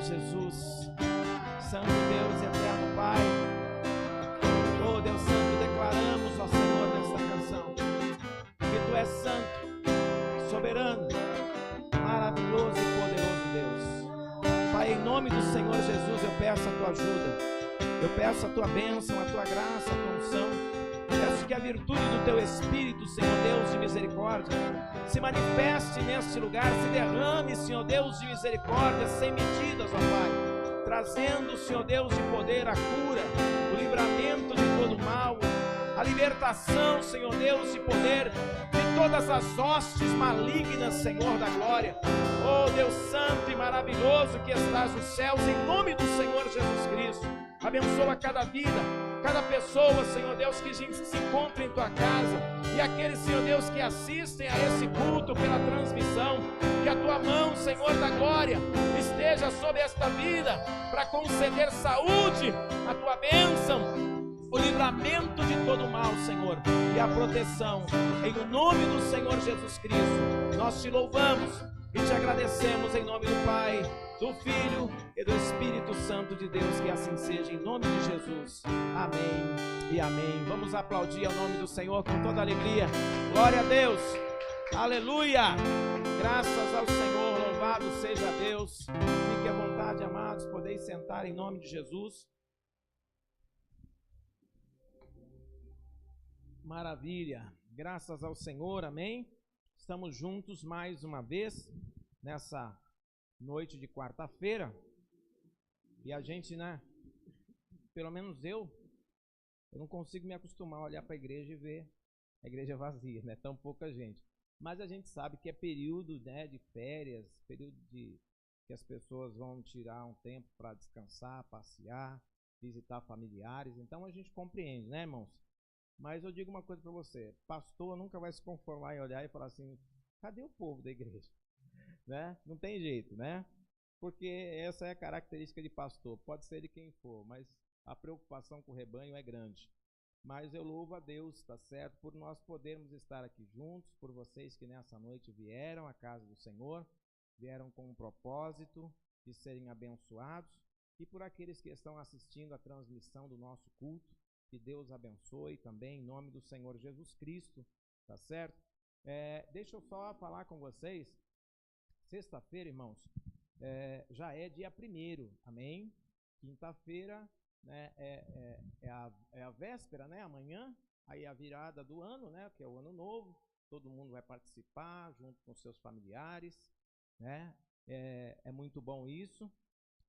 Jesus. Santo Deus e eterno Pai, oh Deus Santo, declaramos, ó Senhor, nesta canção, que Tu és santo, soberano, maravilhoso e poderoso Deus. Pai, em nome do Senhor Jesus, eu peço a Tua ajuda, eu peço a Tua bênção, a Tua graça, a Tua unção. Peço que a virtude do Teu Espírito, Senhor Deus de misericórdia, se manifeste neste lugar, se derrame, Senhor Deus de misericórdia, sem medidas, ó Pai, trazendo, Senhor Deus de poder, a cura, o livramento de todo mal, a libertação, Senhor Deus de poder, de todas as hostes malignas, Senhor da glória. Oh Deus santo e maravilhoso que estás nos céus, em nome do Senhor Jesus Cristo, abençoa cada vida, cada pessoa, Senhor Deus, que se encontra em Tua casa, e aqueles, Senhor Deus, que assistem a esse culto pela transmissão, que a Tua mão, Senhor da glória, esteja sobre esta vida, para conceder saúde, a Tua bênção, o livramento de todo mal, Senhor, e a proteção, em o nome do Senhor Jesus Cristo. Nós Te louvamos e Te agradecemos em nome do Pai, do Filho e do Espírito Santo de Deus, que assim seja, em nome de Jesus. Amém e amém. Vamos aplaudir ao nome do Senhor com toda alegria. Glória a Deus. Aleluia. Graças ao Senhor, louvado seja Deus. Fique à vontade, amados, podeis sentar em nome de Jesus. Maravilha. Graças ao Senhor, amém. Estamos juntos mais uma vez nessa noite de quarta-feira, e a gente, né, pelo menos eu não consigo me acostumar a olhar para a igreja e ver a igreja vazia, né, tão pouca gente, mas a gente sabe que é período, né, de férias, período de que as pessoas vão tirar um tempo para descansar, passear, visitar familiares, então a gente compreende, né, irmãos? Mas eu digo uma coisa para você, pastor nunca vai se conformar em olhar e falar assim, cadê o povo da igreja? Né? Não tem jeito, né? Porque essa é a característica de pastor, pode ser de quem for, mas a preocupação com o rebanho é grande. Mas eu louvo a Deus, tá certo, por nós podermos estar aqui juntos, por vocês que nessa noite vieram à casa do Senhor, vieram com um propósito de serem abençoados, e por aqueles que estão assistindo a transmissão do nosso culto, que Deus abençoe também, em nome do Senhor Jesus Cristo, tá certo? Deixa eu só falar com vocês. Sexta-feira, irmãos, já é dia 1º, amém? Quinta-feira, né, é a véspera, né, amanhã, aí a virada do ano, né, que é o ano novo, todo mundo vai participar junto com seus familiares, né, é muito bom isso.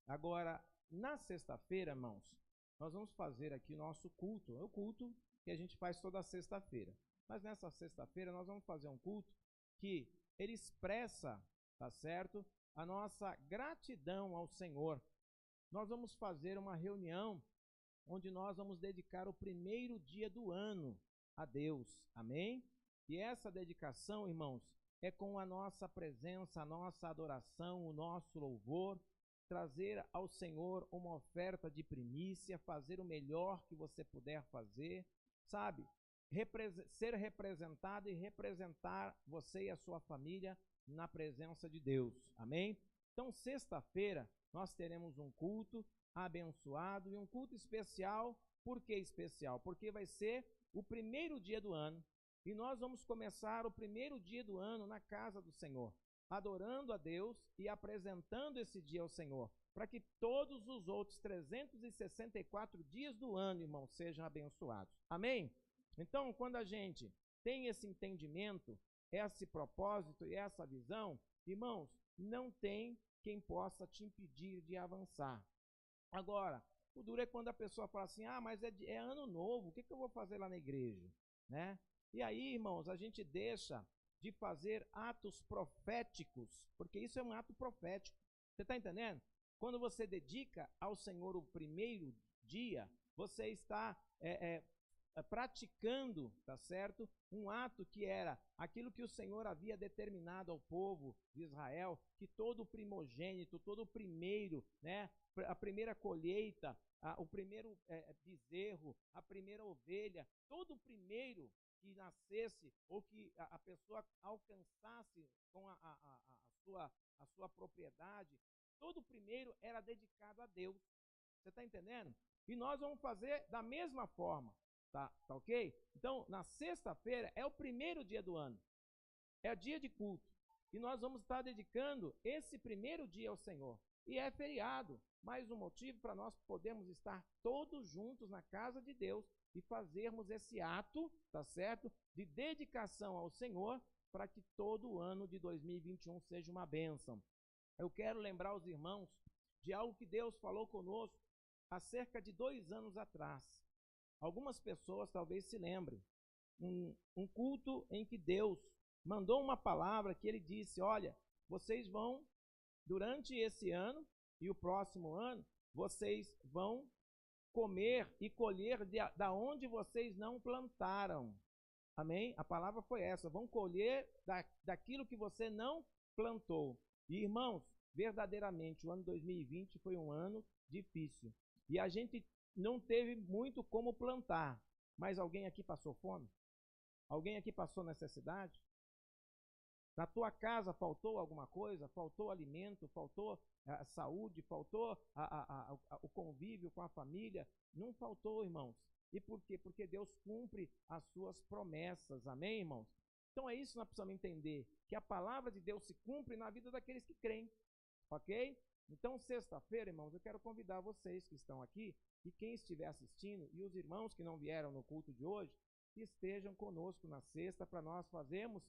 Agora, na sexta-feira, irmãos, nós vamos fazer aqui o nosso culto, é o culto que a gente faz toda sexta-feira, mas nessa sexta-feira nós vamos fazer um culto que ele expressa, tá certo, a nossa gratidão ao Senhor. Nós vamos fazer uma reunião onde nós vamos dedicar o primeiro dia do ano a Deus, amém? E essa dedicação, irmãos, é com a nossa presença, a nossa adoração, o nosso louvor, trazer ao Senhor uma oferta de primícia, fazer o melhor que você puder fazer, sabe? Ser representado e representar você e a sua família na presença de Deus, amém? Então, sexta-feira, nós teremos um culto abençoado e um culto especial. Por que especial? Porque vai ser o primeiro dia do ano, e nós vamos começar o primeiro dia do ano na casa do Senhor, adorando a Deus e apresentando esse dia ao Senhor, para que todos os outros 364 dias do ano, irmãos, sejam abençoados, amém? Então, quando a gente tem esse entendimento, esse propósito e essa visão, irmãos, não tem quem possa te impedir de avançar. Agora, o duro é quando a pessoa fala assim, mas é ano novo, o que eu vou fazer lá na igreja? Né? E aí, irmãos, a gente deixa de fazer atos proféticos, porque isso é um ato profético. Você está entendendo? Quando você dedica ao Senhor o primeiro dia, você está praticando, tá certo? Um ato que era aquilo que o Senhor havia determinado ao povo de Israel, que todo primogênito, todo primeiro, né? A primeira colheita, o primeiro bezerro, a primeira ovelha, todo primeiro que nascesse ou que a pessoa alcançasse com a sua propriedade, Todo o primeiro era dedicado a Deus. Você está entendendo? E nós vamos fazer da mesma forma, tá ok? Então, na sexta-feira é o primeiro dia do ano, é dia de culto. E nós vamos estar dedicando esse primeiro dia ao Senhor. E é feriado, mais um motivo para nós podermos estar todos juntos na casa de Deus e fazermos esse ato, tá certo? De dedicação ao Senhor, para que todo o ano de 2021 seja uma bênção. Eu quero lembrar os irmãos de algo que Deus falou conosco há cerca de 2 anos atrás. Algumas pessoas talvez se lembrem. Um culto em que Deus mandou uma palavra que ele disse: olha, vocês vão, durante esse ano e o próximo ano, vocês vão comer e colher da onde vocês não plantaram. Amém? A palavra foi essa: vão colher daquilo que você não plantou. E, irmãos, verdadeiramente o ano 2020 foi um ano difícil. E a gente não teve muito como plantar. Mas alguém aqui passou fome? Alguém aqui passou necessidade? Na tua casa faltou alguma coisa? Faltou alimento? Faltou saúde? Faltou o convívio com a família? Não faltou, irmãos. E por quê? Porque Deus cumpre as suas promessas. Amém, irmãos? Então é isso que nós precisamos entender, que a palavra de Deus se cumpre na vida daqueles que creem. Ok? Então, sexta-feira, irmãos, eu quero convidar vocês que estão aqui e quem estiver assistindo e os irmãos que não vieram no culto de hoje, que estejam conosco na sexta para nós fazermos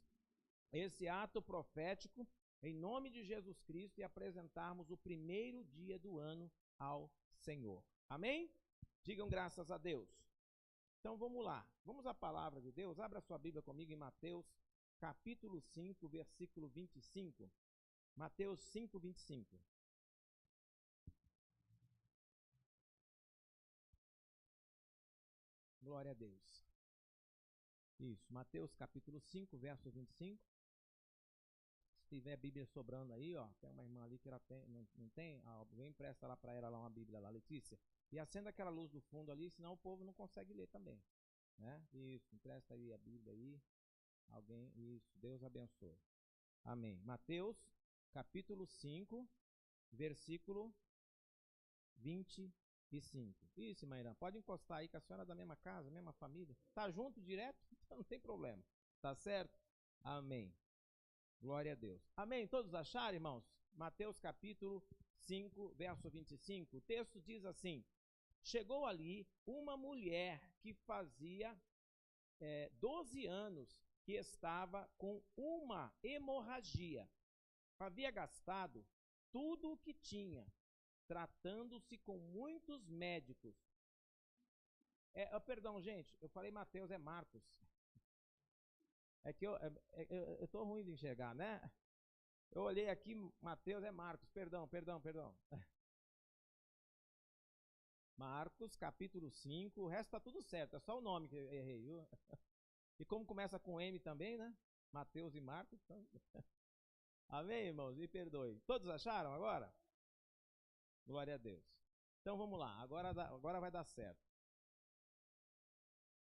esse ato profético em nome de Jesus Cristo e apresentarmos o primeiro dia do ano ao Senhor. Amém? Digam graças a Deus. Então vamos lá, vamos à palavra de Deus. Abra sua Bíblia comigo em Mateus capítulo 5, versículo 25. Mateus 5, 25. Glória a Deus. Isso, Mateus capítulo 5, verso 25. Se tiver Bíblia sobrando aí, ó, tem uma irmã ali que ela tem, não tem? Alguém empresta lá para ela lá uma Bíblia lá, Letícia. E acenda aquela luz do fundo ali, senão o povo não consegue ler também, né? Isso, empresta aí a Bíblia aí. Alguém, isso, Deus abençoe. Amém. Mateus capítulo 5, versículo 25. Isso, irmã Irã, pode encostar aí, que a senhora é da mesma casa, mesma família. Tá junto direto? Então não tem problema. Tá certo? Amém. Glória a Deus. Amém. Todos acharam, irmãos? Mateus capítulo 5, verso 25. O texto diz assim: chegou ali uma mulher que fazia 12 anos que estava com uma hemorragia. Havia gastado tudo o que tinha, tratando-se com muitos médicos. Perdão, gente, eu falei Mateus, é Marcos. É que eu estou ruim de enxergar, né? Eu olhei aqui, Mateus é Marcos, perdão. Marcos, capítulo 5, o resto está tudo certo, é só o nome que eu errei, viu? E como começa com M também, né? Mateus e Marcos. Então... Amém, irmãos? Me perdoe. Todos acharam agora? Glória a Deus. Então vamos lá, agora vai dar certo.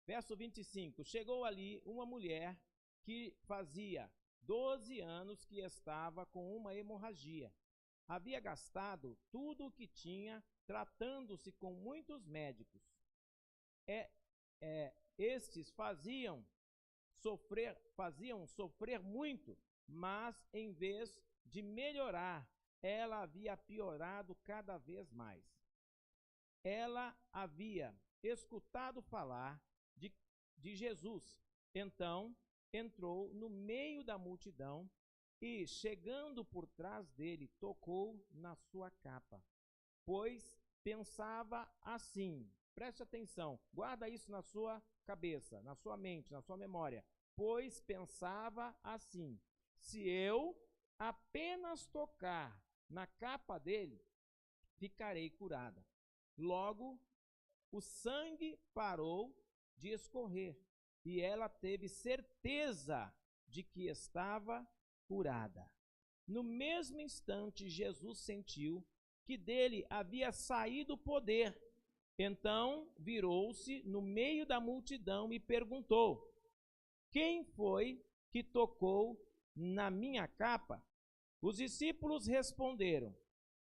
Verso 25. Chegou ali uma mulher que fazia 12 anos que estava com uma hemorragia. Havia gastado tudo o que tinha, tratando-se com muitos médicos. Estes faziam sofrer muito, mas em vez de melhorar, ela havia piorado cada vez mais. Ela havia escutado falar de Jesus, então entrou no meio da multidão e, chegando por trás dele, tocou na sua capa, pois pensava assim, preste atenção, guarda isso na sua cabeça, na sua mente, na sua memória, pois pensava assim: se eu apenas tocar na capa dele, ficarei curada. Logo, o sangue parou de escorrer e ela teve certeza de que estava curada. No mesmo instante, Jesus sentiu que dele havia saído o poder. Então, virou-se no meio da multidão e perguntou: quem foi que tocou na minha capa? Os discípulos responderam: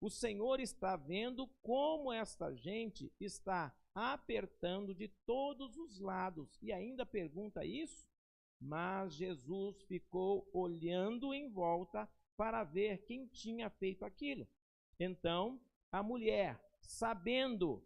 o Senhor está vendo como esta gente está apertando de todos os lados. E ainda pergunta isso? Mas Jesus ficou olhando em volta para ver quem tinha feito aquilo. Então, a mulher, sabendo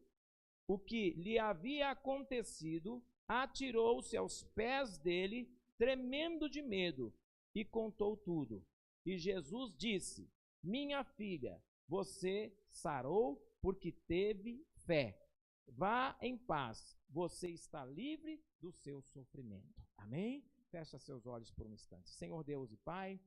o que lhe havia acontecido, atirou-se aos pés dele, tremendo de medo, e contou tudo. E Jesus disse: minha filha, você sarou porque teve fé. Vá em paz, você está livre do seu sofrimento. Amém? Fecha seus olhos por um instante. Senhor Deus e Pai,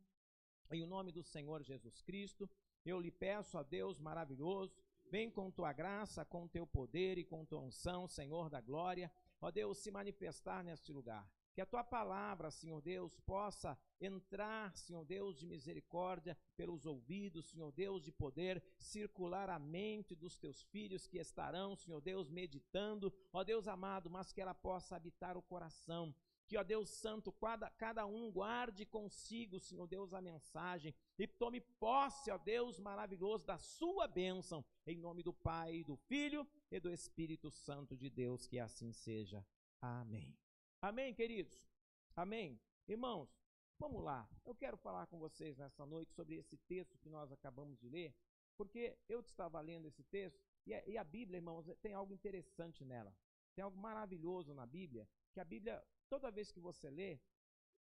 em nome do Senhor Jesus Cristo, eu lhe peço, a Deus maravilhoso, vem com tua graça, com teu poder e com tua unção, Senhor da glória, ó Deus, se manifestar neste lugar. Que a tua palavra, Senhor Deus, possa entrar, Senhor Deus, de misericórdia pelos ouvidos, Senhor Deus, de poder circular a mente dos teus filhos que estarão, Senhor Deus, meditando, ó Deus amado, mas que ela possa habitar o coração. Que, ó Deus Santo, cada um guarde consigo, Senhor Deus, a mensagem e tome posse, ó Deus maravilhoso, da sua bênção, em nome do Pai, do Filho e do Espírito Santo de Deus, que assim seja. Amém. Amém, queridos? Amém? Irmãos, vamos lá. Eu quero falar com vocês nessa noite sobre esse texto que nós acabamos de ler, porque eu estava lendo esse texto e a Bíblia, irmãos, tem algo interessante nela. Tem algo maravilhoso na Bíblia, que a Bíblia, toda vez que você lê,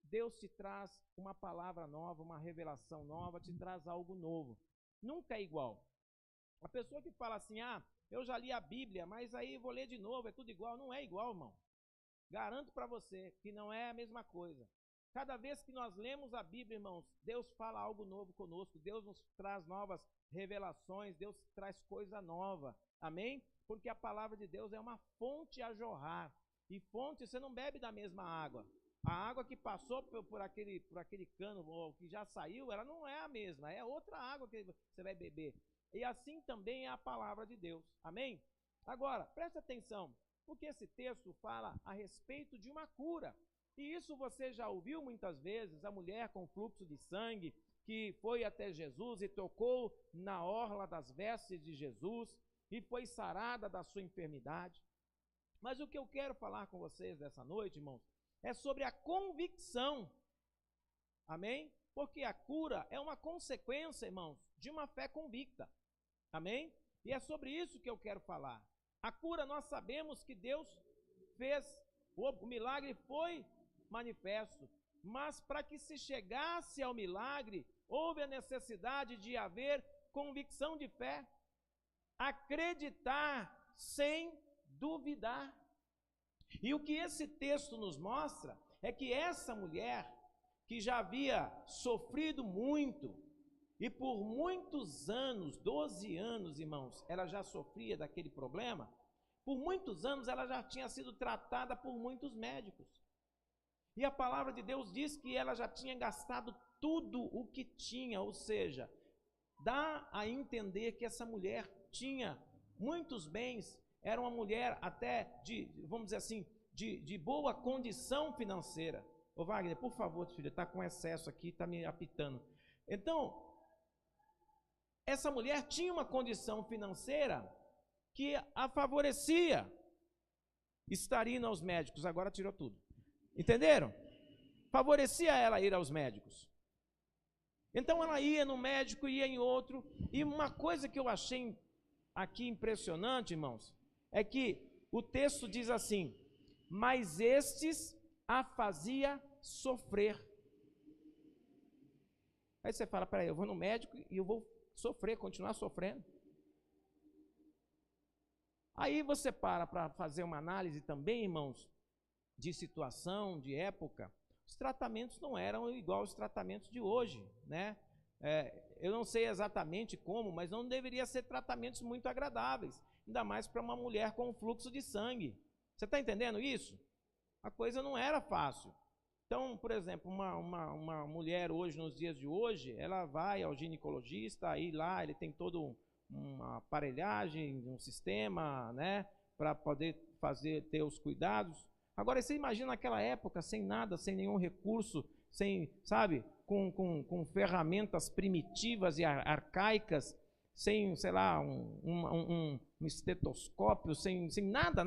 Deus te traz uma palavra nova, uma revelação nova, te traz algo novo. Nunca é igual. A pessoa que fala assim, eu já li a Bíblia, mas aí vou ler de novo, é tudo igual. Não é igual, irmão. Garanto para você que não é a mesma coisa. Cada vez que nós lemos a Bíblia, irmãos, Deus fala algo novo conosco, Deus nos traz novas revelações, Deus traz coisa nova. Amém? Porque a palavra de Deus é uma fonte a jorrar. E fonte, você não bebe da mesma água. A água que passou por aquele cano, ou que já saiu, ela não é a mesma, é outra água que você vai beber. E assim também é a palavra de Deus. Amém? Agora, presta atenção, porque esse texto fala a respeito de uma cura. E isso você já ouviu muitas vezes, a mulher com fluxo de sangue, que foi até Jesus e tocou na orla das vestes de Jesus, e foi sarada da sua enfermidade. Mas o que eu quero falar com vocês dessa noite, irmãos, é sobre a convicção. Amém? Porque a cura é uma consequência, irmãos, de uma fé convicta. Amém? E é sobre isso que eu quero falar. A cura, nós sabemos que Deus fez, o milagre foi manifesto, mas para que se chegasse ao milagre, houve a necessidade de haver convicção de fé, acreditar sem duvidar. E o que esse texto nos mostra é que essa mulher, que já havia sofrido muito, e por muitos anos, 12 anos, irmãos, ela já sofria daquele problema, por muitos anos ela já tinha sido tratada por muitos médicos. E a palavra de Deus diz que ela já tinha gastado tudo o que tinha, ou seja, dá a entender que essa mulher tinha muitos bens, era uma mulher até vamos dizer assim, de boa condição financeira. Ô Wagner, por favor, filho, está com excesso aqui, está me apitando. Então, essa mulher tinha uma condição financeira que a favorecia estar indo aos médicos. Agora tirou tudo. Entenderam? Favorecia ela ir aos médicos. Então ela ia no médico, ia em outro. E uma coisa que eu achei aqui impressionante, irmãos, é que o texto diz assim: mas estes a fazia sofrer. Aí você fala, peraí, eu vou no médico e eu vou sofrer, continuar sofrendo. Aí você para fazer uma análise também, irmãos, de situação, de época. Os tratamentos não eram igual aos tratamentos de hoje, né? Eu não sei exatamente como, mas não deveria ser tratamentos muito agradáveis, ainda mais para uma mulher com fluxo de sangue. Você está entendendo isso? A coisa não era fácil. Então, por exemplo, uma mulher hoje, nos dias de hoje, ela vai ao ginecologista, aí lá ele tem todo uma aparelhagem, um sistema, né, para poder ter os cuidados. Agora, você imagina naquela época, sem nada, sem nenhum recurso, sem, sabe, com ferramentas primitivas e arcaicas, sem sei lá, um estetoscópio, sem nada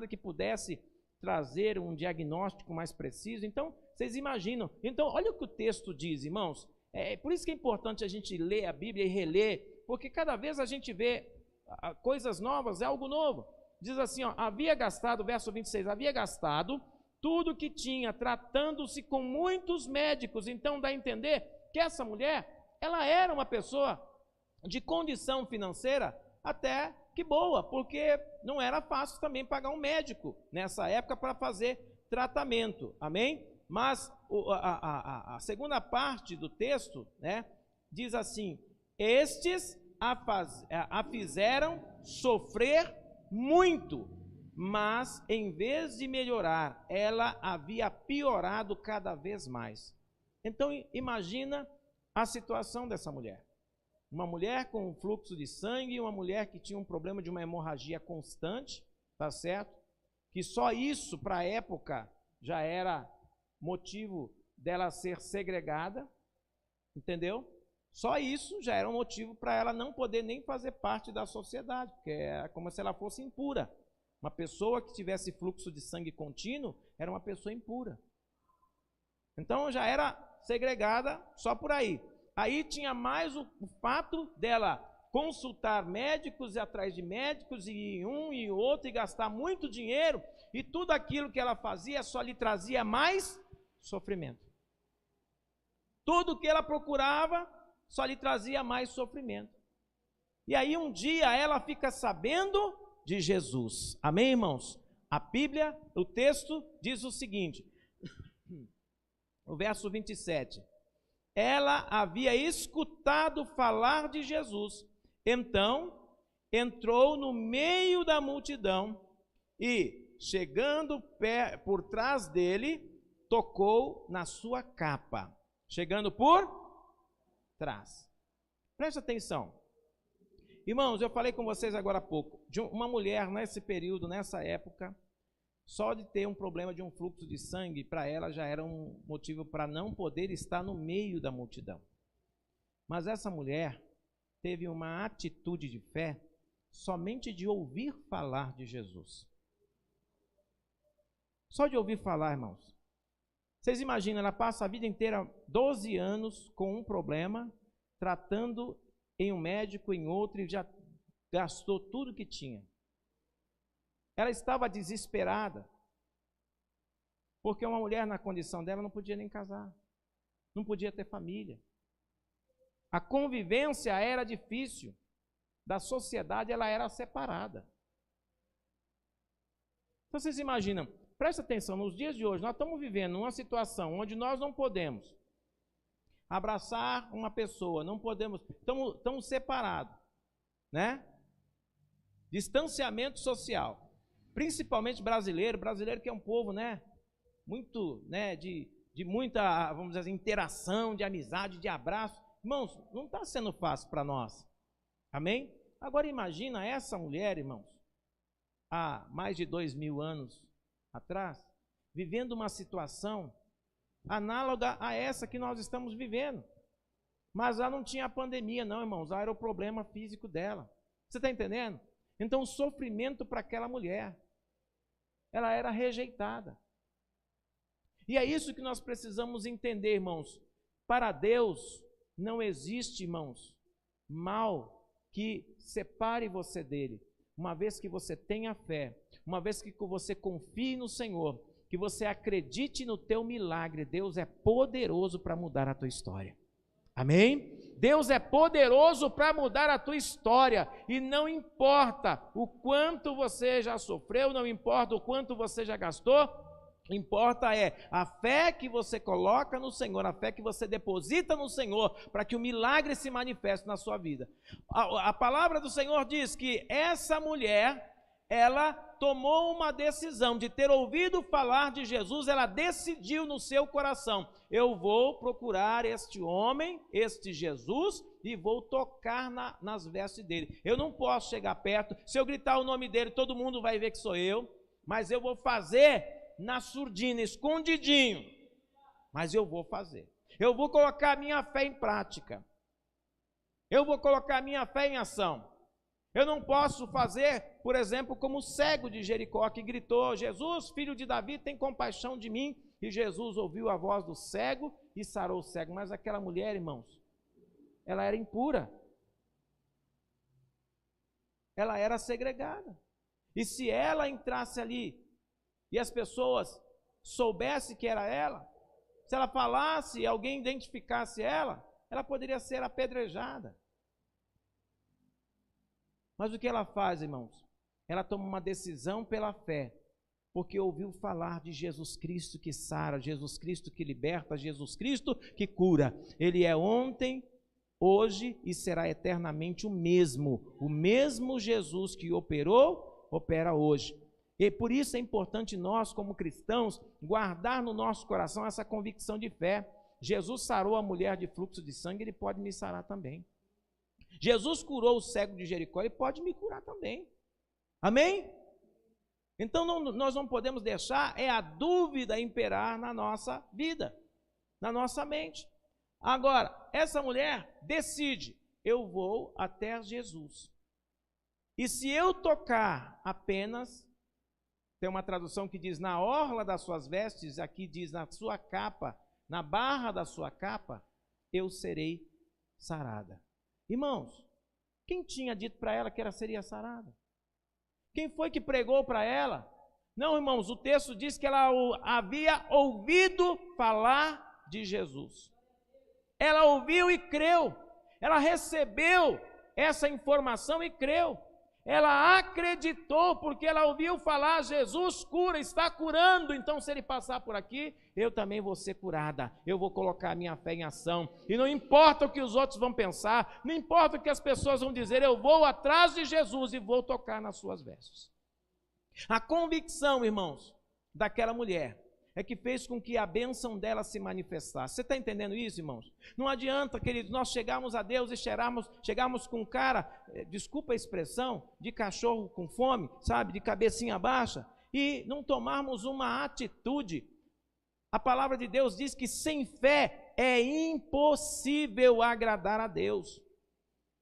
que pudesse trazer um diagnóstico mais preciso. Então, vocês imaginam. Então, olha o que o texto diz, irmãos. Por isso que é importante a gente ler a Bíblia e reler, porque cada vez a gente vê coisas novas, é algo novo. Diz assim, ó, havia gastado, verso 26, havia gastado tudo que tinha, tratando-se com muitos médicos. Então dá a entender que essa mulher, ela era uma pessoa de condição financeira até que boa, porque não era fácil também pagar um médico nessa época para fazer tratamento, amém? Mas a segunda parte do texto, né, diz assim, estes a fizeram sofrer muito, mas em vez de melhorar, ela havia piorado cada vez mais. Então imagina a situação dessa mulher. Uma mulher com um fluxo de sangue, uma mulher que tinha um problema de uma hemorragia constante, tá certo? Que só isso para a época já era motivo dela ser segregada, entendeu? Só isso já era um motivo para ela não poder nem fazer parte da sociedade, porque era como se ela fosse impura. Uma pessoa que tivesse fluxo de sangue contínuo era uma pessoa impura. Então já era segregada só por aí. Aí tinha mais o fato dela consultar médicos e atrás de médicos, e ir um e outro, e gastar muito dinheiro, e tudo aquilo que ela fazia só lhe trazia mais sofrimento. Tudo que ela procurava só lhe trazia mais sofrimento. E aí um dia ela fica sabendo de Jesus. Amém, irmãos? A Bíblia, o texto diz o seguinte, o verso 27. Ela havia escutado falar de Jesus. Então, entrou no meio da multidão e, chegando por trás dele, tocou na sua capa. Chegando por trás. Presta atenção. Irmãos, eu falei com vocês agora há pouco, de uma mulher nesse período, nessa época, só de ter um problema de um fluxo de sangue, para ela já era um motivo para não poder estar no meio da multidão. Mas essa mulher teve uma atitude de fé somente de ouvir falar de Jesus. Só de ouvir falar, irmãos. Vocês imaginam, ela passa a vida inteira, 12 anos, com um problema, tratando em um médico, em outro, e já gastou tudo que tinha. Ela estava desesperada, porque uma mulher na condição dela não podia nem casar, não podia ter família. A convivência era difícil, da sociedade ela era separada. Então vocês imaginam, presta atenção, nos dias de hoje nós estamos vivendo uma situação onde nós não podemos abraçar uma pessoa, não podemos, estamos separados, né? Distanciamento social. Principalmente brasileiro que é um povo, né, muito, né, de muita, vamos dizer assim, interação, de amizade, de abraço. Irmãos, não está sendo fácil para nós, amém? Agora imagina essa mulher, irmãos, há mais de 2000 anos atrás, vivendo uma situação análoga a essa que nós estamos vivendo. Mas lá não tinha a pandemia, não, irmãos, lá era o problema físico dela. Você está entendendo? Então o sofrimento para aquela mulher, ela era rejeitada. E é isso que nós precisamos entender, irmãos. Para Deus não existe, irmãos, mal que separe você dele. Uma vez que você tenha fé, uma vez que você confie no Senhor, que você acredite no teu milagre, Deus é poderoso para mudar a tua história. Amém? Deus é poderoso para mudar a tua história, e não importa o quanto você já sofreu, não importa o quanto você já gastou, importa é a fé que você coloca no Senhor, a fé que você deposita no Senhor, para que o milagre se manifeste na sua vida. A palavra do Senhor diz que essa mulher, ela tomou uma decisão de ter ouvido falar de Jesus, ela decidiu no seu coração, eu vou procurar este homem, este Jesus, e vou tocar nas vestes dele. Eu não posso chegar perto, se eu gritar o nome dele, todo mundo vai ver que sou eu, mas eu vou fazer na surdina, escondidinho, mas eu vou fazer. Eu vou colocar a minha fé em prática. Eu vou colocar minha fé em ação. Eu não posso fazer, por exemplo, como o cego de Jericó que gritou: Jesus, filho de Davi, tem compaixão de mim. E Jesus ouviu a voz do cego e sarou o cego. Mas aquela mulher, irmãos, ela era impura. Ela era segregada. E se ela entrasse ali e as pessoas soubessem que era ela, se ela falasse e alguém identificasse ela, ela poderia ser apedrejada. Mas o que ela faz, irmãos? Ela toma uma decisão pela fé, porque ouviu falar de Jesus Cristo que sara, Jesus Cristo que liberta, Jesus Cristo que cura. Ele é ontem, hoje e será eternamente o mesmo Jesus que operou, opera hoje. E por isso é importante nós, como cristãos, guardar no nosso coração essa convicção de fé. Jesus sarou a mulher de fluxo de sangue, Ele pode me sarar também. Jesus curou o cego de Jericó, Ele pode me curar também. Amém? Então nós não podemos deixar a dúvida imperar na nossa vida, na nossa mente. Agora, essa mulher decide: eu vou até Jesus. E se eu tocar apenas, tem uma tradução que diz na orla das suas vestes, aqui diz na sua capa, na barra da sua capa, eu serei sarada. Irmãos, quem tinha dito para ela que ela seria sarada? Quem foi que pregou para ela? Não, irmãos, o texto diz que ela havia ouvido falar de Jesus. Ela ouviu e creu. Ela recebeu essa informação e creu. Ela acreditou porque ela ouviu falar: Jesus cura, está curando, então se Ele passar por aqui, eu também vou ser curada. Eu vou colocar a minha fé em ação. E não importa o que os outros vão pensar, não importa o que as pessoas vão dizer, eu vou atrás de Jesus e vou tocar nas suas vestes. A convicção, irmãos, daquela mulher é que fez com que a bênção dela se manifestasse. Você está entendendo isso, irmãos? Não adianta, queridos, nós chegarmos a Deus e chegarmos com um cara, desculpa a expressão, de cachorro com fome, sabe, de cabecinha baixa, e não tomarmos uma atitude. A palavra de Deus diz que sem fé é impossível agradar a Deus.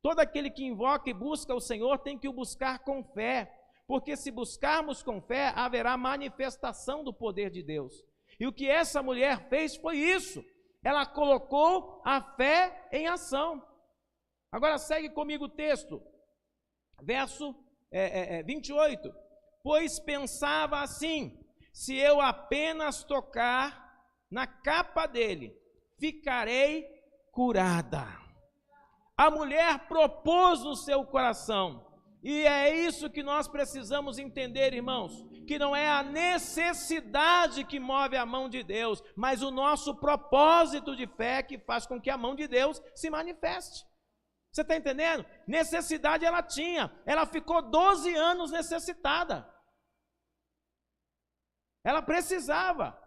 Todo aquele que invoca e busca o Senhor tem que o buscar com fé. Porque se buscarmos com fé, haverá manifestação do poder de Deus. E o que essa mulher fez foi isso. Ela colocou a fé em ação. Agora segue comigo o texto. Verso 28. Pois pensava assim: se eu apenas tocar na capa dele, ficarei curada. A mulher propôs no seu coração. E é isso que nós precisamos entender, irmãos, que não é a necessidade que move a mão de Deus, mas o nosso propósito de fé que faz com que a mão de Deus se manifeste. Você está entendendo? Necessidade ela tinha, ela ficou 12 anos necessitada. Ela precisava.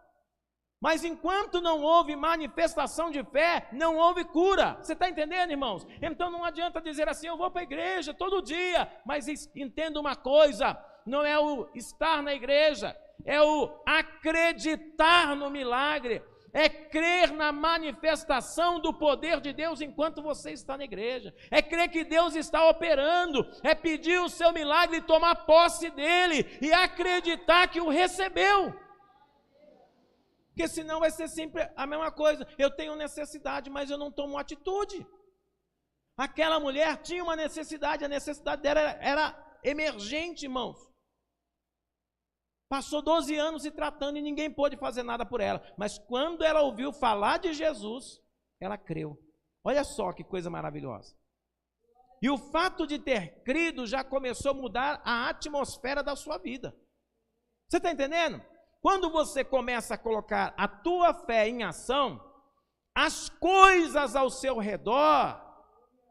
Mas enquanto não houve manifestação de fé, não houve cura. Você está entendendo, irmãos? Então não adianta dizer assim: eu vou para a igreja todo dia. Mas entenda uma coisa: não é o estar na igreja, é o acreditar no milagre, é crer na manifestação do poder de Deus enquanto você está na igreja, é crer que Deus está operando, é pedir o seu milagre e tomar posse dele, e acreditar que o recebeu. Porque senão vai ser sempre a mesma coisa: eu tenho necessidade, mas eu não tomo atitude. Aquela mulher tinha uma necessidade, a necessidade dela era emergente, irmãos. Passou 12 anos se tratando e ninguém pôde fazer nada por ela. Mas quando ela ouviu falar de Jesus, ela creu. Olha só que coisa maravilhosa. E o fato de ter crido já começou a mudar a atmosfera da sua vida. Você está entendendo? Quando você começa a colocar a tua fé em ação, as coisas ao seu redor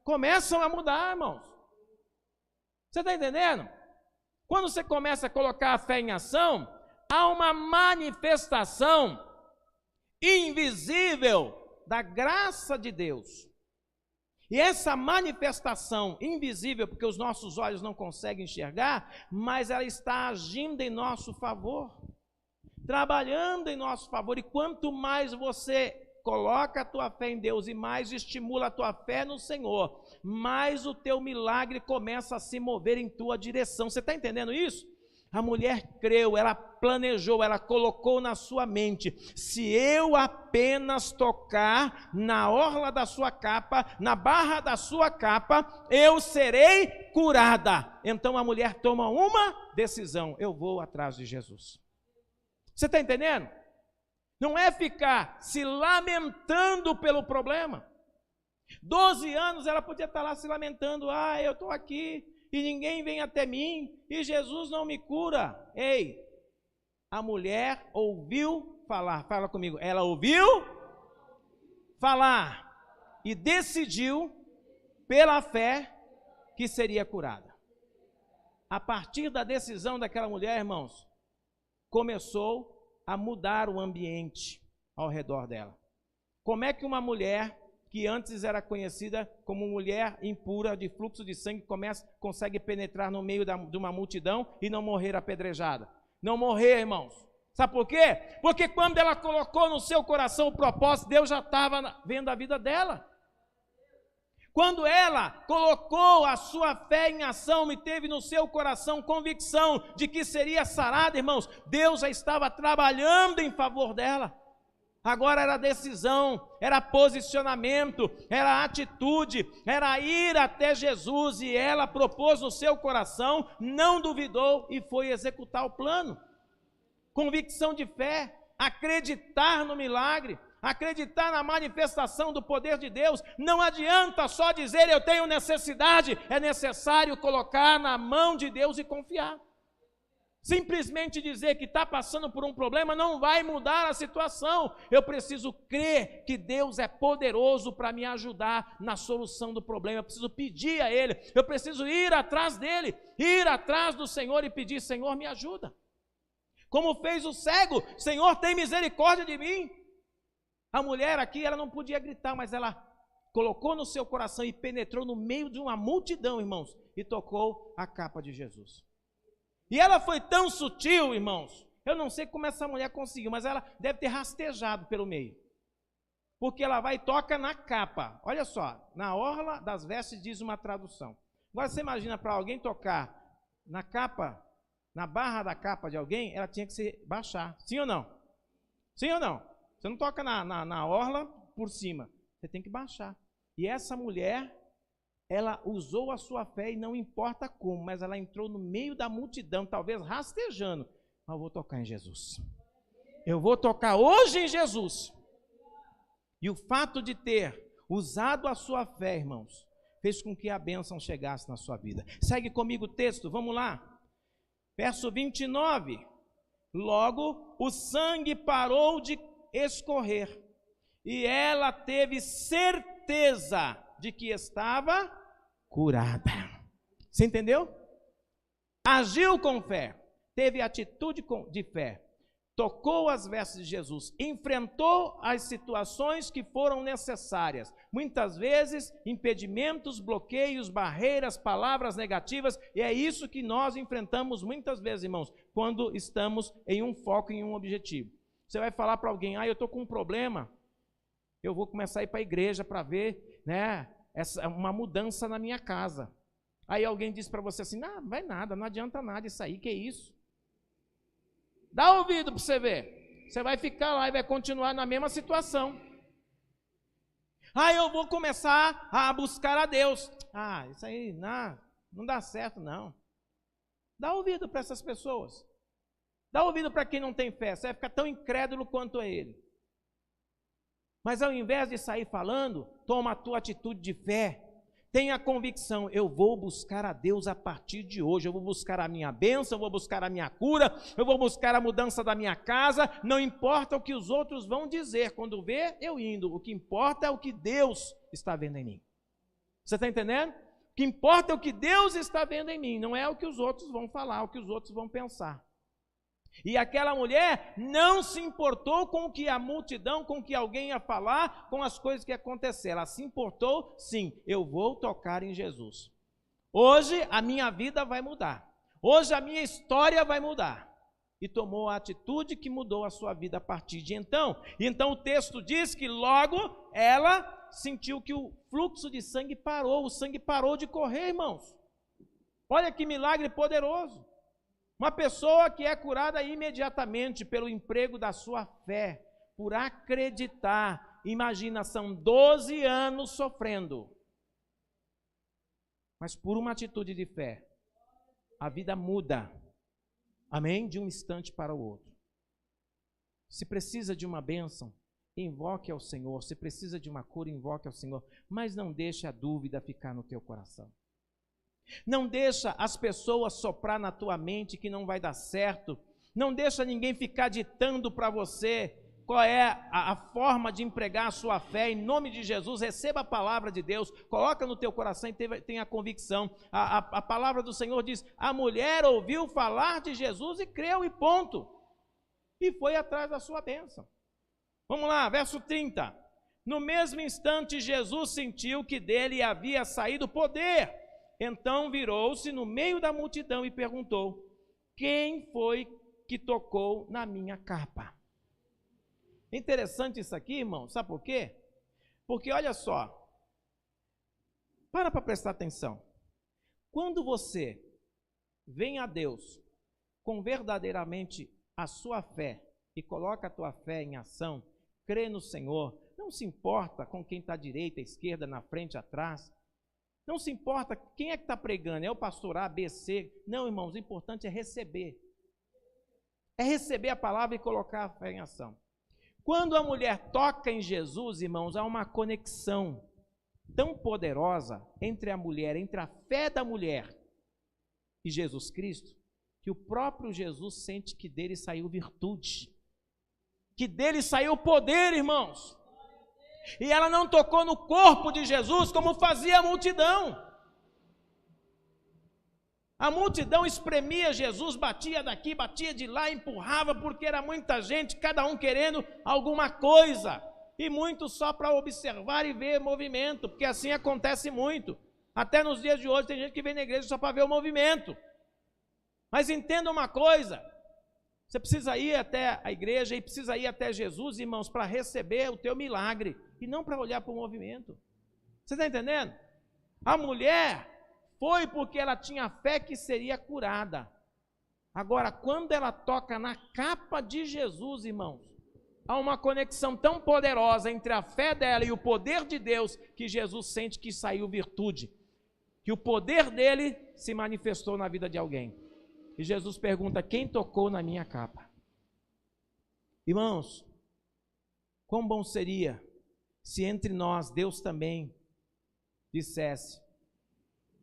começam a mudar, irmãos. Você está entendendo? Quando você começa a colocar a fé em ação, há uma manifestação invisível da graça de Deus. E essa manifestação invisível, porque os nossos olhos não conseguem enxergar, mas ela está agindo em nosso favor, trabalhando em nosso favor. E quanto mais você coloca a tua fé em Deus e mais estimula a tua fé no Senhor, mais o teu milagre começa a se mover em tua direção. Você está entendendo isso? A mulher creu, ela planejou, ela colocou na sua mente: se eu apenas tocar na orla da sua capa, na barra da sua capa, eu serei curada. Então a mulher toma uma decisão: eu vou atrás de Jesus. Você está entendendo? Não é ficar se lamentando pelo problema. 12 anos ela podia estar lá se lamentando: eu estou aqui e ninguém vem até mim, e Jesus não me cura. Ei, a mulher ouviu falar, fala comigo, ela ouviu falar e decidiu pela fé que seria curada. A partir da decisão daquela mulher, irmãos, começou a mudar o ambiente ao redor dela. Como é que uma mulher que antes era conhecida como mulher impura, de fluxo de sangue, consegue penetrar no meio de uma multidão e não morrer apedrejada? Não morrer, irmãos. Sabe por quê? Porque quando ela colocou no seu coração o propósito, Deus já estava vendo a vida dela. Quando ela colocou a sua fé em ação e teve no seu coração convicção de que seria sarada, irmãos, Deus já estava trabalhando em favor dela. Agora era decisão, era posicionamento, era atitude, era ir até Jesus, e ela propôs no seu coração, não duvidou e foi executar o plano. Convicção de fé, acreditar no milagre, acreditar na manifestação do poder de Deus. Não adianta só dizer eu tenho necessidade, é necessário colocar na mão de Deus e confiar. Simplesmente dizer que está passando por um problema não vai mudar a situação. Eu preciso crer que Deus é poderoso para me ajudar na solução do problema. Eu preciso pedir a Ele, eu preciso ir atrás dEle, ir atrás do Senhor e pedir: Senhor, me ajuda. Como fez o cego: Senhor, tem misericórdia de mim. A mulher aqui, ela não podia gritar, mas ela colocou no seu coração e penetrou no meio de uma multidão, irmãos, e tocou a capa de Jesus. E ela foi tão sutil, irmãos, eu não sei como essa mulher conseguiu, mas ela deve ter rastejado pelo meio. Porque ela vai e toca na capa. Olha só, na orla das vestes diz uma tradução. Agora você imagina, para alguém tocar na capa, na barra da capa de alguém, ela tinha que se baixar. Sim ou não? Sim ou não? Você não toca na orla por cima, você tem que baixar. E essa mulher, ela usou a sua fé, e não importa como, mas ela entrou no meio da multidão, talvez rastejando: mas eu vou tocar em Jesus. Eu vou tocar hoje em Jesus. E o fato de ter usado a sua fé, irmãos, fez com que a bênção chegasse na sua vida. Segue comigo o texto, vamos lá. Verso 29. Logo o sangue parou de escorrer, e ela teve certeza de que estava curada. Você entendeu? Agiu com fé, teve atitude de fé, tocou as vestes de Jesus, enfrentou as situações que foram necessárias. Muitas vezes, impedimentos, bloqueios, barreiras, palavras negativas, e é isso que nós enfrentamos muitas vezes, irmãos, quando estamos em um foco, em um objetivo. Você vai falar para alguém: eu estou com um problema, eu vou começar a ir para a igreja para ver, uma mudança na minha casa. Aí alguém diz para você assim: não vai nada, não adianta nada isso aí, que isso? Dá ouvido para você ver. Você vai ficar lá e vai continuar na mesma situação. Eu vou começar a buscar a Deus. Isso aí não dá certo, não. Dá ouvido para essas pessoas. Dá ouvido para quem não tem fé. Você vai ficar tão incrédulo quanto ele. Mas ao invés de sair falando, toma a tua atitude de fé. Tenha convicção: eu vou buscar a Deus a partir de hoje. Eu vou buscar a minha bênção, eu vou buscar a minha cura, eu vou buscar a mudança da minha casa. Não importa o que os outros vão dizer. Quando vê, eu indo. O que importa é o que Deus está vendo em mim. Você está entendendo? O que importa é o que Deus está vendo em mim. Não é o que os outros vão falar, o que os outros vão pensar. E aquela mulher não se importou com o que a multidão, com o que alguém ia falar, com as coisas que aconteceram. Ela se importou: sim, eu vou tocar em Jesus. Hoje a minha vida vai mudar. Hoje a minha história vai mudar. e tomou a atitude que mudou a sua vida a partir de então. E então o texto diz que logo ela sentiu que o fluxo de sangue parou, o sangue parou de correr, irmãos. Olha que milagre poderoso. Uma pessoa que é curada imediatamente pelo emprego da sua fé, por acreditar. Imagina, são 12 anos sofrendo. Mas por uma atitude de fé, a vida muda. Amém? De um instante para o outro. Se precisa de uma bênção, invoque ao Senhor. Se precisa de uma cura, invoque ao Senhor. Mas não deixe a dúvida ficar no teu coração. Não deixa as pessoas soprar na tua mente que não vai dar certo. Não deixa ninguém ficar ditando para você qual é a forma de empregar a sua fé. Em nome de Jesus, receba a palavra de Deus, coloca no teu coração e tenha convicção. A palavra do Senhor diz, a mulher ouviu falar de Jesus e creu e ponto. E foi atrás da sua bênção. Vamos lá, verso 30. No mesmo instante, Jesus sentiu que dele havia saído poder. Então virou-se no meio da multidão e perguntou, quem foi que tocou na minha capa? Interessante isso aqui, irmão, sabe por quê? Porque olha só, para prestar atenção. Quando você vem a Deus com verdadeiramente a sua fé e coloca a tua fé em ação, crê no Senhor, não se importa com quem está à direita, à esquerda, na frente, atrás, não se importa quem é que está pregando, é o pastor A, B, C, não, irmãos, o importante é receber a palavra e colocar a fé em ação. Quando a mulher toca em Jesus, irmãos, há uma conexão tão poderosa entre a mulher, entre a fé da mulher e Jesus Cristo, que o próprio Jesus sente que dele saiu virtude, que dele saiu poder, irmãos. E ela não tocou no corpo de Jesus como fazia a multidão. A multidão espremia Jesus, batia daqui, batia de lá, empurrava, porque era muita gente, cada um querendo alguma coisa. E muito só para observar e ver movimento, porque assim acontece muito. Até nos dias de hoje tem gente que vem na igreja só para ver o movimento. Mas entenda uma coisa, você precisa ir até a igreja e precisa ir até Jesus, irmãos, para receber o teu milagre, e não para olhar para o movimento. Você está entendendo? A mulher foi porque ela tinha fé que seria curada. Agora, quando ela toca na capa de Jesus, irmãos, há uma conexão tão poderosa entre a fé dela e o poder de Deus, que Jesus sente que saiu virtude, que o poder dele se manifestou na vida de alguém. E Jesus pergunta, quem tocou na minha capa? Irmãos, quão bom seria se entre nós Deus também dissesse,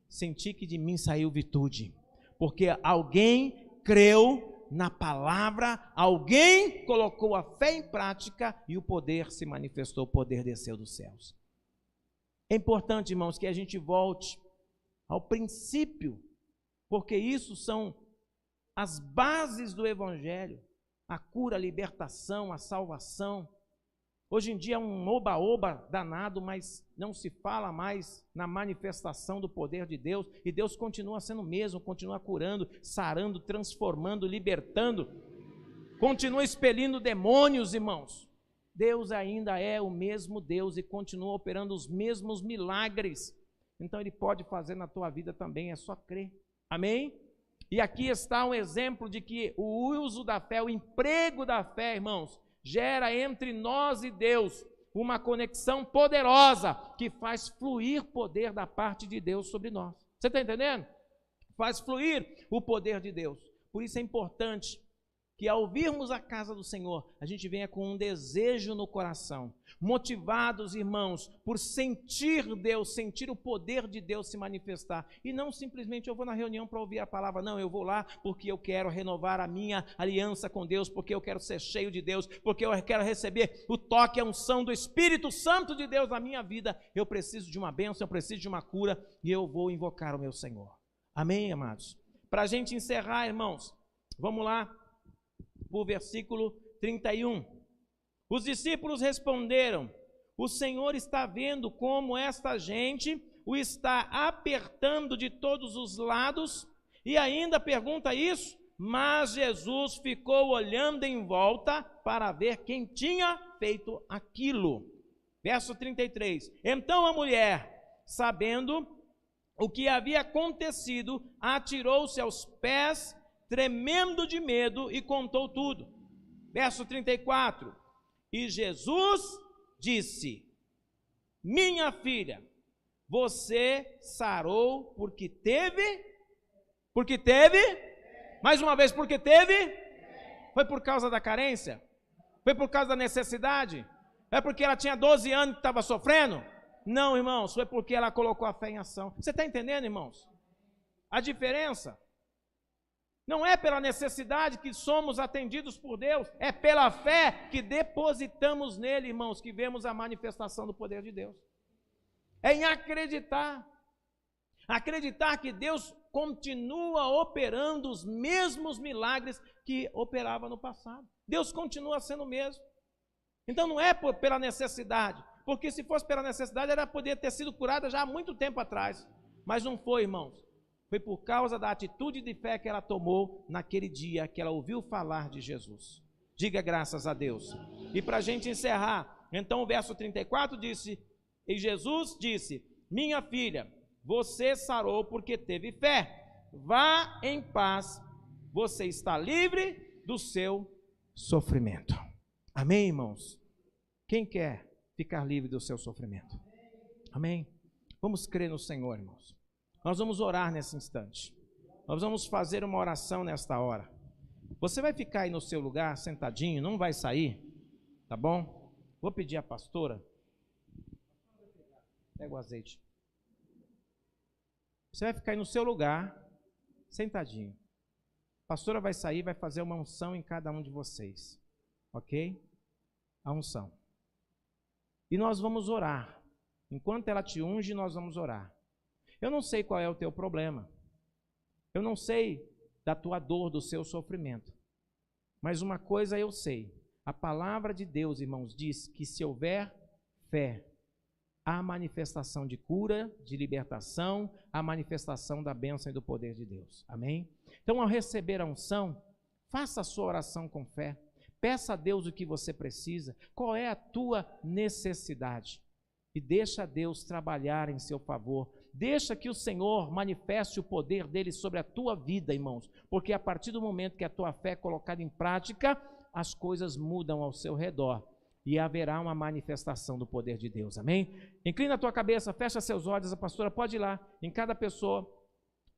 senti que de mim saiu virtude, porque alguém creu na palavra, alguém colocou a fé em prática e o poder se manifestou, o poder desceu dos céus. É importante, irmãos, que a gente volte ao princípio, porque isso são as bases do Evangelho, a cura, a libertação, a salvação. Hoje em dia é um oba-oba danado, mas não se fala mais na manifestação do poder de Deus, e Deus continua sendo o mesmo, continua curando, sarando, transformando, libertando, continua expelindo demônios, irmãos. Deus ainda é o mesmo Deus e continua operando os mesmos milagres, então Ele pode fazer na tua vida também, é só crer, amém? E aqui está um exemplo de que o uso da fé, o emprego da fé, irmãos, gera entre nós e Deus uma conexão poderosa que faz fluir poder da parte de Deus sobre nós. Você está entendendo? Faz fluir o poder de Deus. Por isso é importante que ao virmos a casa do Senhor, a gente venha com um desejo no coração, motivados, irmãos, por sentir Deus, sentir o poder de Deus se manifestar, e não simplesmente eu vou na reunião para ouvir a palavra, não, eu vou lá porque eu quero renovar a minha aliança com Deus, porque eu quero ser cheio de Deus, porque eu quero receber o toque, a unção do Espírito Santo de Deus na minha vida, eu preciso de uma bênção, eu preciso de uma cura, e eu vou invocar o meu Senhor. Amém, amados? Para a gente encerrar, irmãos, vamos lá, o versículo 31. Os discípulos responderam, o Senhor está vendo como esta gente o está apertando de todos os lados, e ainda pergunta isso? Mas Jesus ficou olhando em volta para ver quem tinha feito aquilo. Verso 33. Então a mulher, sabendo o que havia acontecido, atirou-se aos pés, tremendo de medo, e contou tudo. Verso 34. E Jesus disse: minha filha, você sarou porque teve? Mais uma vez, porque teve? Foi por causa da carência? Foi por causa da necessidade? É porque ela tinha 12 anos que estava sofrendo? Não, irmãos, foi porque ela colocou a fé em ação. Você está entendendo, irmãos? A diferença não é pela necessidade que somos atendidos por Deus, é pela fé que depositamos nele, irmãos, que vemos a manifestação do poder de Deus. É em acreditar que Deus continua operando os mesmos milagres que operava no passado. Deus continua sendo o mesmo. Então não é pela necessidade, porque se fosse pela necessidade, ela poderia ter sido curada já há muito tempo atrás. Mas não foi, irmãos. Foi por causa da atitude de fé que ela tomou naquele dia que ela ouviu falar de Jesus. Diga graças a Deus. E para a gente encerrar, então o verso 34 disse: e Jesus disse: minha filha, você sarou porque teve fé. Vá em paz, você está livre do seu sofrimento. Amém, irmãos? Quem quer ficar livre do seu sofrimento? Amém? Vamos crer no Senhor, irmãos. Nós vamos orar nesse instante. Nós vamos fazer uma oração nesta hora. Você vai ficar aí no seu lugar, sentadinho, não vai sair, tá bom? Vou pedir à pastora. Pega o azeite. Você vai ficar aí no seu lugar, sentadinho. A pastora vai sair, vai fazer uma unção em cada um de vocês. Ok? A unção. E nós vamos orar. Enquanto ela te unge, nós vamos orar. Eu não sei qual é o teu problema. Eu não sei da tua dor, do seu sofrimento. Mas uma coisa eu sei. A palavra de Deus, irmãos, diz que se houver fé, há manifestação de cura, de libertação, a manifestação da bênção e do poder de Deus. Amém? Então, ao receber a unção, faça a sua oração com fé. Peça a Deus o que você precisa. Qual é a tua necessidade? E deixa Deus trabalhar em seu favor. Deixa que o Senhor manifeste o poder dele sobre a tua vida, irmãos. Porque a partir do momento que a tua fé é colocada em prática, as coisas mudam ao seu redor. E haverá uma manifestação do poder de Deus. Amém? Inclina a tua cabeça, fecha seus olhos. A pastora pode ir lá. Em cada pessoa,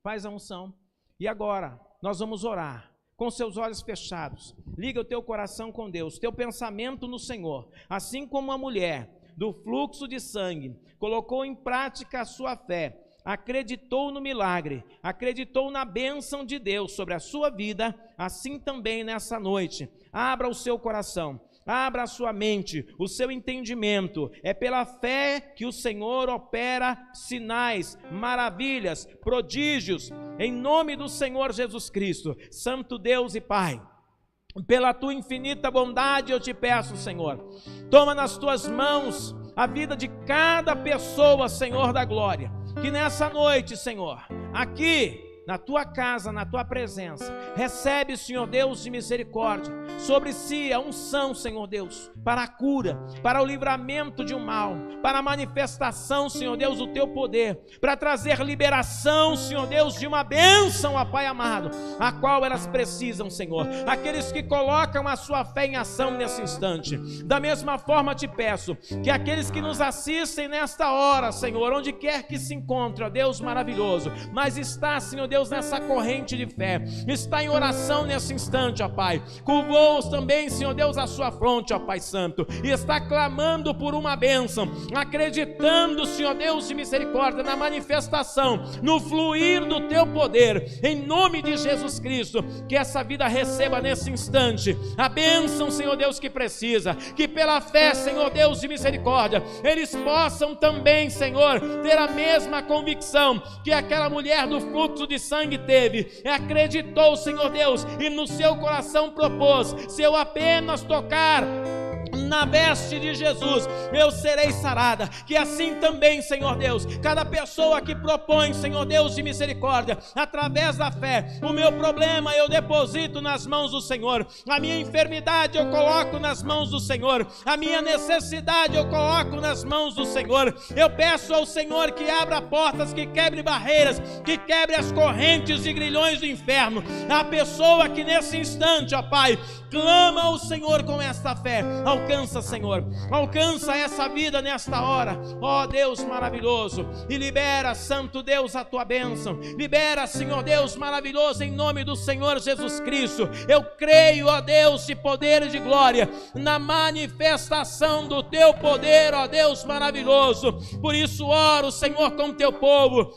faz a unção. E agora, nós vamos orar. Com seus olhos fechados. Liga o teu coração com Deus. Teu pensamento no Senhor. Assim como a mulher do fluxo de sangue, colocou em prática a sua fé, acreditou no milagre, acreditou na bênção de Deus sobre a sua vida, assim também nessa noite, abra o seu coração, abra a sua mente, o seu entendimento, é pela fé que o Senhor opera sinais, maravilhas, prodígios, em nome do Senhor Jesus Cristo, Santo Deus e Pai. Pela tua infinita bondade eu te peço, Senhor, toma nas tuas mãos a vida de cada pessoa, Senhor da glória, que nessa noite, Senhor, aqui na tua casa, na tua presença, recebe, Senhor Deus de misericórdia, sobre si a unção, Senhor Deus, para a cura, para o livramento de um mal, para a manifestação, Senhor Deus, do teu poder, para trazer liberação, Senhor Deus, de uma bênção, ó Pai amado, a qual elas precisam, Senhor, aqueles que colocam a sua fé em ação nesse instante. Da mesma forma te peço, que aqueles que nos assistem nesta hora, Senhor, onde quer que se encontre, ó Deus maravilhoso, mas está, Senhor Deus, nessa corrente de fé, está em oração nesse instante, ó Pai, curvou também, Senhor Deus, a sua fronte, ó Pai Santo, e está clamando por uma bênção, acreditando, Senhor Deus de misericórdia, na manifestação, no fluir do teu poder, em nome de Jesus Cristo, que essa vida receba nesse instante a bênção, Senhor Deus, que precisa, que pela fé, Senhor Deus de misericórdia, eles possam também, Senhor, ter a mesma convicção que aquela mulher do fluxo de sangue teve, acreditou, Senhor Deus, e no seu coração propôs: se eu apenas tocar na veste de Jesus, eu serei sarada. Que assim também, Senhor Deus, cada pessoa que propõe, Senhor Deus de misericórdia, através da fé, o meu problema eu deposito nas mãos do Senhor, a minha enfermidade eu coloco nas mãos do Senhor, a minha necessidade eu coloco nas mãos do Senhor. Eu peço ao Senhor que abra portas, que quebre barreiras, que quebre as correntes e grilhões do inferno. A pessoa que nesse instante, ó Pai, clama ao Senhor com esta fé, alcança, Senhor, alcança essa vida nesta hora, ó Deus maravilhoso, e libera, Santo Deus, a tua bênção. Libera, Senhor Deus maravilhoso, em nome do Senhor Jesus Cristo. Eu creio, ó Deus de poder e de glória, na manifestação do teu poder, ó Deus maravilhoso. Por isso oro, Senhor, com teu povo,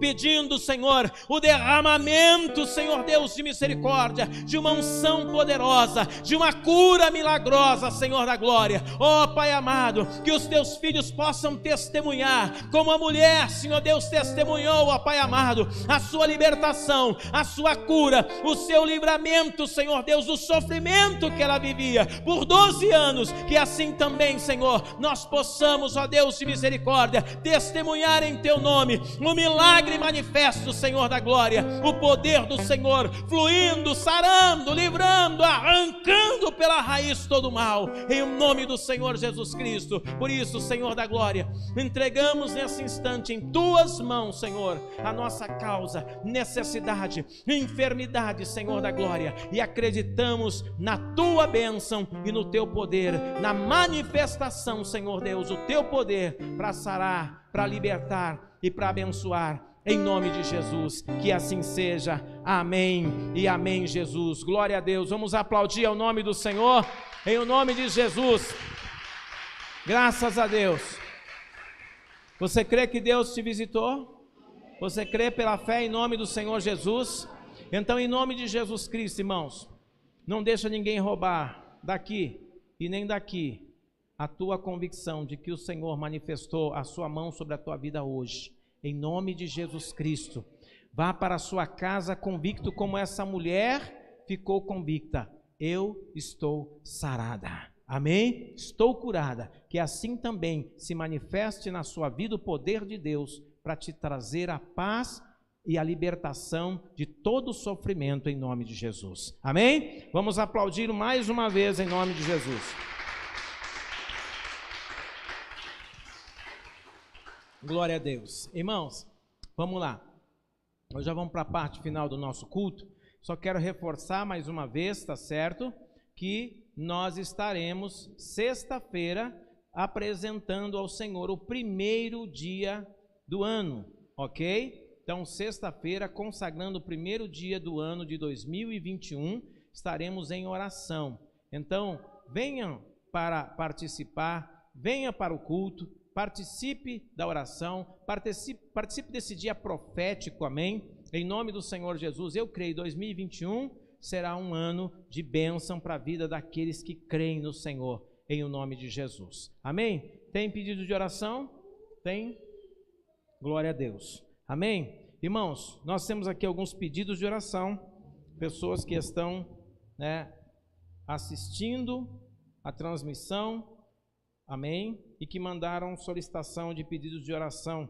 pedindo, Senhor, o derramamento, Senhor Deus de misericórdia, de uma unção poderosa, de uma cura milagrosa, Senhor da glória. Ó Pai amado, que os teus filhos possam testemunhar, como a mulher, Senhor Deus, testemunhou, ó Pai amado, a sua libertação, a sua cura, o seu livramento, Senhor Deus, do sofrimento que ela vivia por 12 anos, que assim também, Senhor, nós possamos, ó Deus de misericórdia, testemunhar em teu nome o milagre manifesto, Senhor da glória, o poder do Senhor fluindo, sarando, livrando, arrancando pela raiz todo o mal, em nome do Senhor Jesus Cristo. Por isso, Senhor da glória, entregamos nesse instante em tuas mãos, Senhor, a nossa causa, necessidade, enfermidade, Senhor da glória, e acreditamos na tua bênção e no teu poder, na manifestação, Senhor Deus, o teu poder para sarar, para libertar e para abençoar, em nome de Jesus. Que assim seja, amém e amém, Jesus. Glória a Deus. Vamos aplaudir ao nome do Senhor, em o nome de Jesus. Graças a Deus. Você crê que Deus te visitou? Você crê pela fé em nome do Senhor Jesus? Então, em nome de Jesus Cristo, irmãos, não deixa ninguém roubar daqui e nem daqui a tua convicção de que o Senhor manifestou a sua mão sobre a tua vida hoje. Em nome de Jesus Cristo, vá para a sua casa convicto como essa mulher ficou convicta. Eu estou sarada. Amém? Estou curada. Que assim também se manifeste na sua vida o poder de Deus para te trazer a paz e a libertação de todo o sofrimento em nome de Jesus. Amém? Vamos aplaudir mais uma vez em nome de Jesus. Glória a Deus. Irmãos, vamos lá. Nós já vamos para a parte final do nosso culto. Só quero reforçar mais uma vez, tá certo? Que nós estaremos sexta-feira apresentando ao Senhor o primeiro dia do ano, ok? Então, sexta-feira, consagrando o primeiro dia do ano de 2021, estaremos em oração. Então, venham para participar, venha para o culto, participe da oração, participe desse dia profético, amém? Em nome do Senhor Jesus, eu creio, 2021 será um ano de bênção para a vida daqueles que creem no Senhor, em o nome de Jesus, amém? Tem pedido de oração? Tem? Glória a Deus, amém? Irmãos, nós temos aqui alguns pedidos de oração, pessoas que estão, assistindo a transmissão, amém? E que mandaram solicitação de pedidos de oração.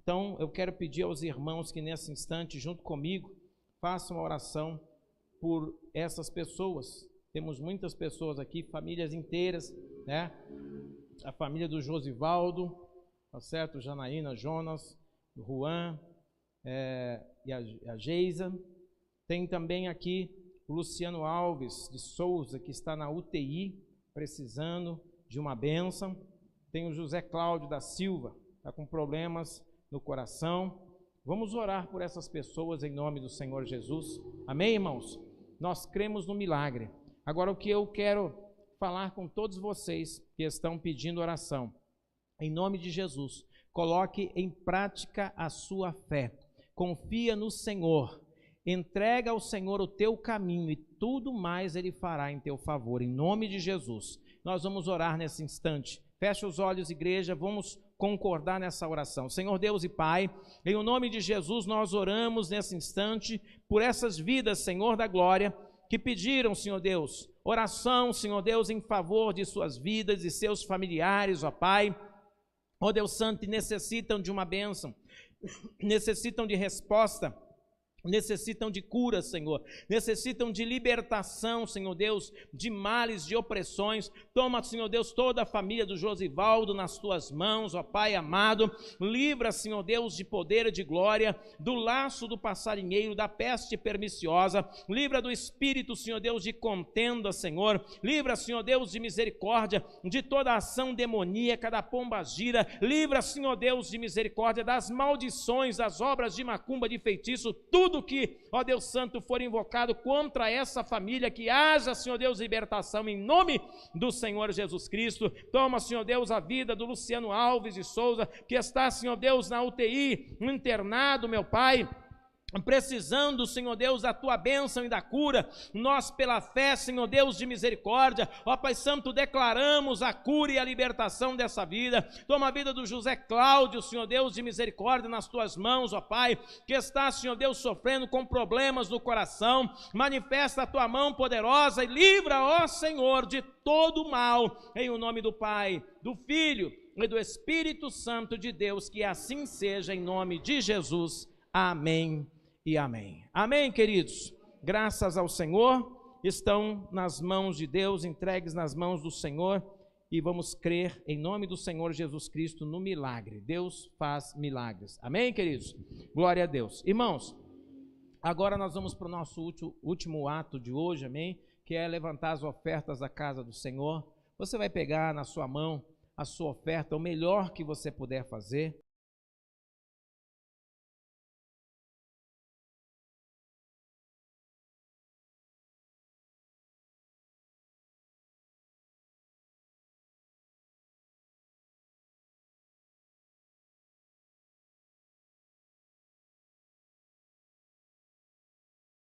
Então, eu quero pedir aos irmãos que nesse instante, junto comigo, façam uma oração por essas pessoas. Temos muitas pessoas aqui, famílias inteiras, né? A família do Josivaldo, tá certo? Janaína, Jonas, o Juan, e a Geisa. Tem também aqui o Luciano Alves de Souza, que está na UTI, precisando de uma bênção. Tem o José Cláudio da Silva, está com problemas no coração. Vamos orar por essas pessoas em nome do Senhor Jesus. Amém, irmãos? Nós cremos no milagre. Agora, o que eu quero falar com todos vocês que estão pedindo oração, em nome de Jesus, coloque em prática a sua fé. Confia no Senhor. Entrega ao Senhor o teu caminho e tudo mais Ele fará em teu favor, em nome de Jesus. Nós vamos orar nesse instante. Feche os olhos, igreja, vamos concordar nessa oração. Senhor Deus e Pai, em o nome de Jesus nós oramos nesse instante por essas vidas, Senhor da glória, que pediram, Senhor Deus, oração, Senhor Deus, em favor de suas vidas e seus familiares, ó Pai. Ó Deus Santo, necessitam de uma bênção, necessitam de resposta, necessitam de cura, Senhor, necessitam de libertação, Senhor Deus, de males, de opressões. Toma, Senhor Deus, toda a família do Josivaldo nas tuas mãos, ó Pai amado. Livra, Senhor Deus, de poder e de glória, do laço do passarinheiro, da peste perniciosa. Livra do espírito, Senhor Deus, de contenda, Senhor. Livra, Senhor Deus, de misericórdia, de toda ação demoníaca, da pombagira. Livra, Senhor Deus, de misericórdia, das maldições, das obras de macumba, de feitiço, tudo que, ó Deus Santo, for invocado contra essa família, que haja, Senhor Deus, libertação em nome do Senhor Jesus Cristo. Toma, Senhor Deus, a vida do Luciano Alves de Souza, que está, Senhor Deus, na UTI, internado, meu Pai, precisando, Senhor Deus, da tua bênção e da cura. Nós, pela fé, Senhor Deus de misericórdia, ó Pai Santo, declaramos a cura e a libertação dessa vida. Toma a vida do José Cláudio, Senhor Deus de misericórdia, nas tuas mãos, ó Pai, que está, Senhor Deus, sofrendo com problemas no coração. Manifesta a tua mão poderosa e livra, ó Senhor, de todo mal, em o nome do Pai, do Filho e do Espírito Santo de Deus. Que assim seja, em nome de Jesus. Amém e amém. Amém, queridos? Graças ao Senhor, estão nas mãos de Deus, entregues nas mãos do Senhor, e vamos crer em nome do Senhor Jesus Cristo no milagre. Deus faz milagres. Amém, queridos? Glória a Deus. Irmãos, agora nós vamos para o nosso último ato de hoje, amém? Que é levantar as ofertas da casa do Senhor. Você vai pegar na sua mão a sua oferta, o melhor que você puder fazer.